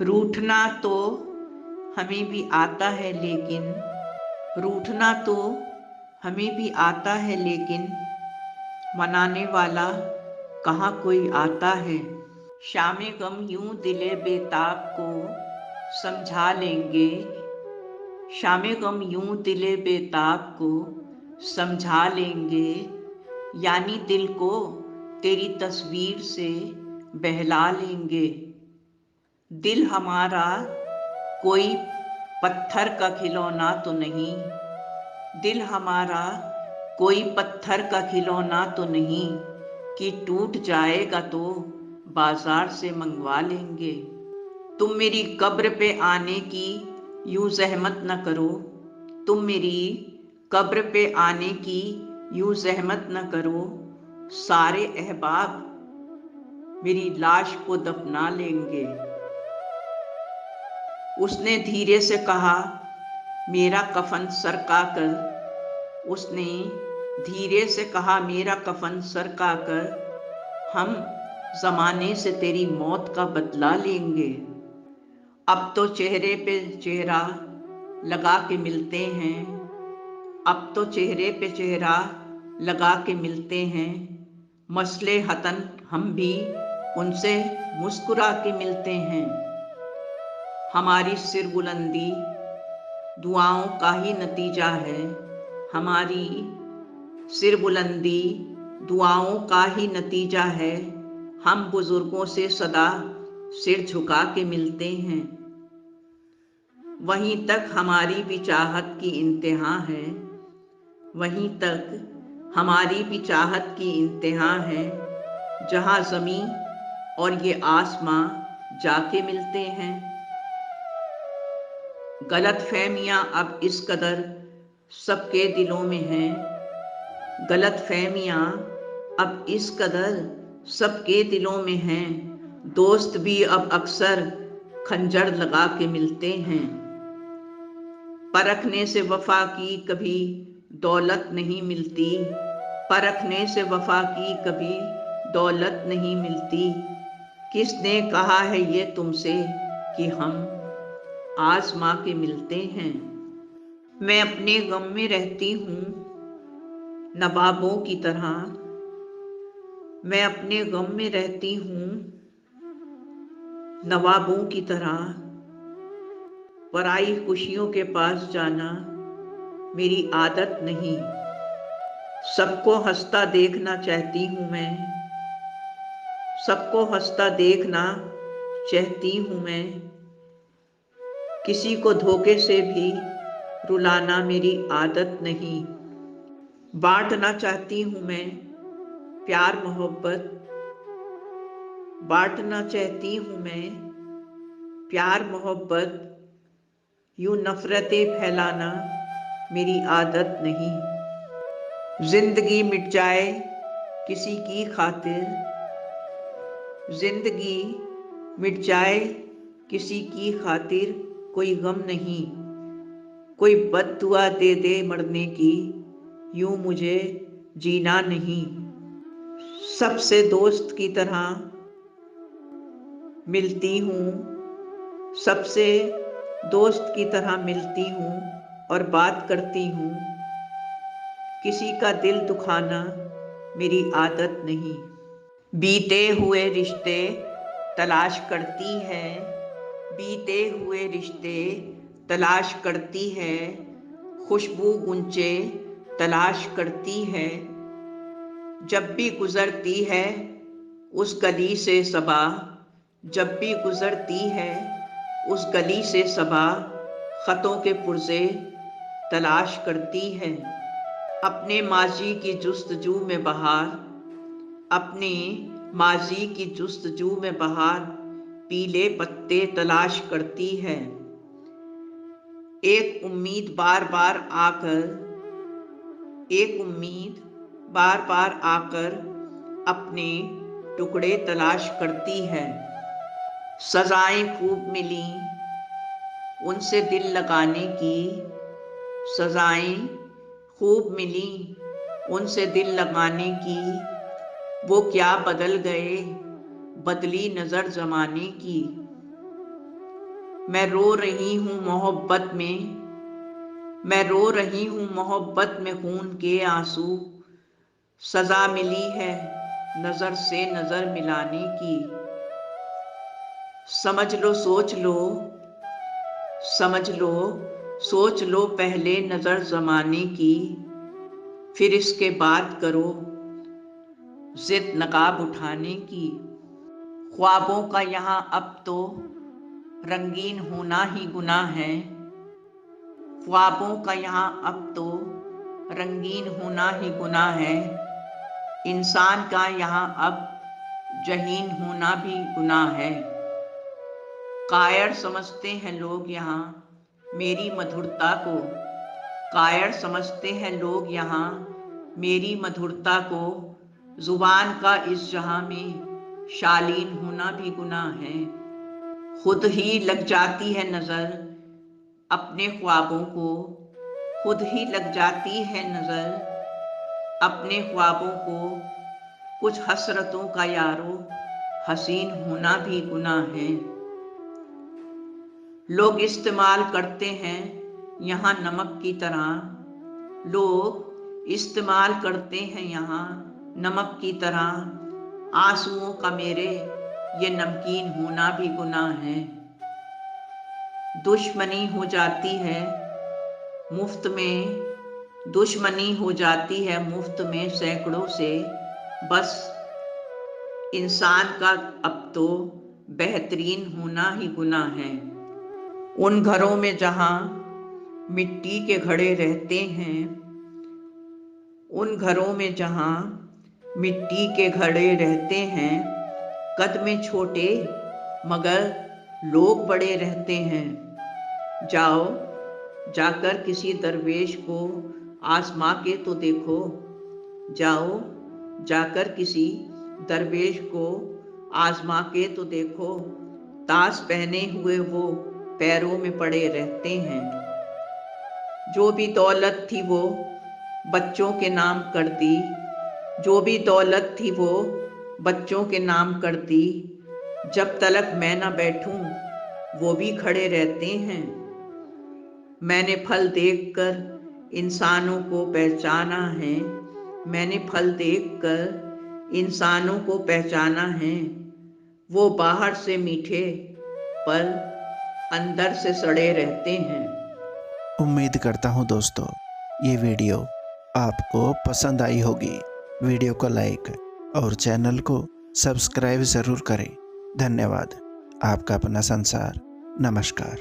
रूठना तो हमें भी आता है लेकिन रूठना तो हमें भी आता है लेकिन मनाने वाला कहाँ कोई आता है। शामे गम यूं दिले बेताब को समझा लेंगे। शामे गम यूं दिले बेताब को समझा लेंगे। यानी दिल को तेरी तस्वीर से बहला लेंगे। दिल हमारा कोई पत्थर का खिलौना तो नहीं। दिल हमारा कोई पत्थर का खिलौना तो नहीं कि टूट जाएगा तो बाजार से मंगवा लेंगे। तुम मेरी कब्र पे आने की यूं जहमत न करो। तुम मेरी कब्र पे आने की यूं जहमत न करो। सारे अहबाब मेरी लाश को दफना लेंगे। उसने धीरे से कहा, मेरा कफन सरका कर। उसने धीरे से कहा, मेरा कफन सरका कर। हम जमाने से तेरी मौत का बदला लेंगे। अब तो चेहरे पे चेहरा लगा के मिलते हैं। अब तो चेहरे पे चेहरा लगा के मिलते हैं। मसले हतन हम भी उनसे मुस्कुरा के मिलते हैं। हमारी सिर बुलंदी दुआओं का ही नतीजा है। हमारी सिर बुलंदी दुआओं का ही नतीजा है। हम बुजुर्गों से सदा सिर झुका के मिलते हैं। वहीं तक हमारी भी चाहत की इंतहा है। वहीं तक हमारी भी चाहत की इंतहा है। जहां ज़मीं और ये आसमां जाके मिलते हैं। गलतफहमियां अब इस कदर सबके दिलों में हैं। गलतफहमियां अब इस कदर सबके दिलों में हैं। दोस्त भी अब अक्सर खंजर लगा के मिलते हैं। परखने से वफा की कभी दौलत नहीं मिलती। परखने से वफा की कभी दौलत नहीं मिलती। किसने कहा है ये तुमसे कि हम आजमा के मिलते हैं। मैं अपने गम में रहती हूँ नवाबों की तरह। मैं अपने गम में रहती हूँ नवाबों की तरह। पराई खुशियों के पास जाना मेरी आदत नहीं। सबको हंसता देखना चाहती हूँ मैं। सबको हंसता देखना चाहती हूँ मैं। किसी को धोखे से भी रुलाना मेरी आदत नहीं। बांटना चाहती हूँ मैं प्यार मोहब्बत। बांटना चाहती हूँ मैं प्यार मोहब्बत। यूं नफरतें फैलाना मेरी आदत नहीं। जिंदगी मिट जाए किसी की खातिर। जिंदगी मिट जाए किसी की खातिर कोई गम नहीं। कोई बद्दुआ दे दे मरने की यूं मुझे जीना नहीं। सबसे दोस्त की तरह मिलती हूँ। सबसे दोस्त की तरह मिलती हूँ और बात करती हूँ। किसी का दिल दुखाना मेरी आदत नहीं। बीते हुए रिश्ते तलाश करती है। बीते हुए रिश्ते तलाश करती है। खुशबू गुंचे तलाश करती है। जब भी गुजरती है उस गली से सबा। जब भी गुजरती है उस गली से सबा। खतों के पुर्जे तलाश करती है। अपने माजी की जुस्तजू में बहार। अपने माजी की जुस्तजू में बहार पीले पत्ते तलाश करती है। एक उम्मीद बार बार आकर एक उम्मीद बार बार आकर अपने टुकड़े तलाश करती है। सजाएं खूब मिली उनसे दिल लगाने की। सजाएं खूब मिली उनसे दिल लगाने की। वो क्या बदल गए बदली नजर जमाने की। मैं रो रही हूँ मोहब्बत में, मैं रो रही हूँ मोहब्बत में खून के आंसू। सजा मिली है नजर से नजर मिलाने की। समझ लो सोच लो, समझ लो सोच लो पहले नजर जमाने की, फिर इसके बाद करो जिद नकाब उठाने की। ख्वाबों का यहाँ अब तो रंगीन होना ही गुनाह है। ख्वाबों का यहाँ अब तो रंगीन होना ही गुनाह है। इंसान का यहाँ अब जहीन होना भी गुनाह है। कायर समझते हैं लोग यहाँ मेरी मधुरता को, कायर समझते हैं लोग यहाँ मेरी मधुरता को। जुबान का इस जहां में शालीन होना भी गुनाह है। खुद ही लग जाती है नजर अपने ख्वाबों को, खुद ही लग जाती है नजर अपने ख्वाबों को। कुछ हसरतों का यारो हसीन होना भी गुनाह है। लोग इस्तेमाल करते हैं यहाँ नमक की तरह, लोग इस्तेमाल करते हैं यहाँ नमक की तरह। आंसुओं का मेरे ये नमकीन होना भी गुनाह है। दुश्मनी हो जाती है मुफ्त में, दुश्मनी हो जाती है मुफ्त में सैकड़ों से। बस इंसान का अब तो बेहतरीन होना ही गुनाह है। उन घरों में जहां मिट्टी के घड़े रहते हैं, उन घरों में जहां मिट्टी के घड़े रहते हैं, कद में छोटे मगर लोग बड़े रहते हैं। जाओ जाकर किसी दरवेश को आजमा के तो देखो, जाओ जाकर किसी दरवेश को आजमा के तो देखो। ताज पहने हुए वो पैरों में पड़े रहते हैं। जो भी दौलत थी वो बच्चों के नाम कर दी, जो भी दौलत थी वो बच्चों के नाम कर दी। जब तलक मैं न बैठूं वो भी खड़े रहते हैं। मैंने फल देखकर इंसानों को पहचाना है, मैंने फल देखकर इंसानों को पहचाना है। वो बाहर से मीठे पर अंदर से सड़े रहते हैं। उम्मीद करता हूँ दोस्तों ये वीडियो आपको पसंद आई होगी। वीडियो को लाइक और चैनल को सब्सक्राइब ज़रूर करें। धन्यवाद। आपका अपना संसार। नमस्कार।